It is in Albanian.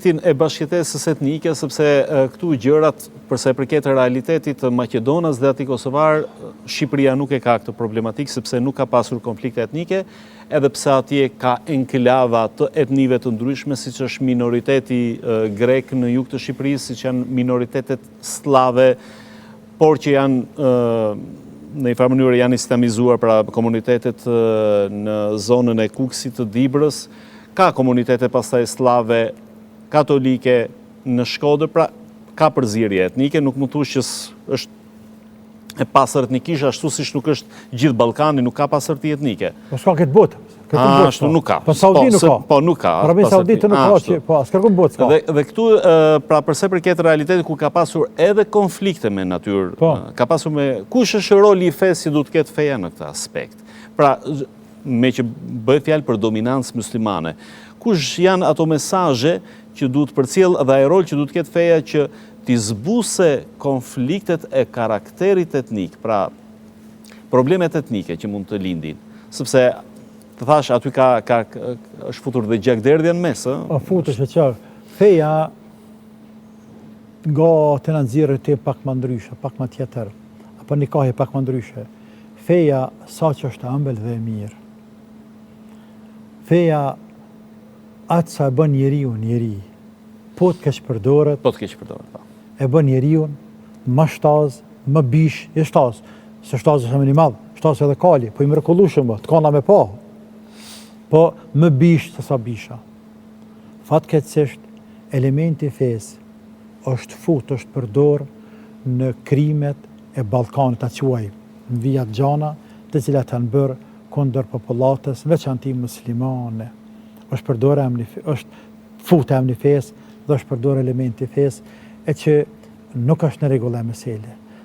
aspektin e bashkëjetesës etnike, sepse këtu gjërat, përsa e përket realitetit të Maqedonas dhe atij kosovar, Shqipëria nuk e ka këtë problematikë, sepse nuk ka pasur konflikte etnike, edhe pse atje ka enklava të etnive të ndryshme, siç është minoriteti grek në jug të Shqipërisë, siç janë minoritetet slave, por që janë në një farë mënyrë janë islamizuar, pra komunitetet në zonën e Kukësit të Dibrës, ka komunitete pastaj slave katolike në Shkodër, pra ka përzierje etnike, nuk mund të thush që është e pasër etnikisht, ashtu siç nuk është gjithë Ballkani, nuk ka pasërti etnike. Po s'ka këtë botë. Ashtu nuk ka. Po Saudi nuk ka. Po nuk ka. Arabia Saudite nuk ka që, po s'kërkon botë s'ka. Dhe këtu, pra përse përket realitetit ku ka pasur edhe konflikte me natyrë, ka pasur me kush është roli i fesë që duhet të ketë feja në këtë aspekt. Pra, me që bëhet fjalë për dominancë muslimane, kush janë ato mesazhe që duhet përcjell dhe ai rol që duhet të ketë feja që t'i zbuse konfliktet e karakterit etnik, pra problemet etnike që mund të lindin, sepse të thash aty është futur dhe gjakderdhja në mes, ë? Po futesh e qartë. Feja nga të na nxjerrë ti pak më ndryshe, pak më tjetër, apo nikahi pak më ndryshe. Feja sa që është ëmbël dhe e mirë. Feja atë sa e bën njeriu njeri, po të keq përdoret, po. E bën njeriu më shtaz, më bish, shtaz. Se shtaz është më i madh, shtaz edhe kali, po i mrekullueshëm, të kana me pa. Po më bish se sa bisha. Fatkeqësisht, elementi i fesë është përdor në krimet e Ballkanit, ta quaj në vijat gjana, të cilat janë bërë kundër popullatës, veçanti muslimane. Është përdor emri fesë dhe është përdor elementi i fesë, e që nuk është në rregull e mesele.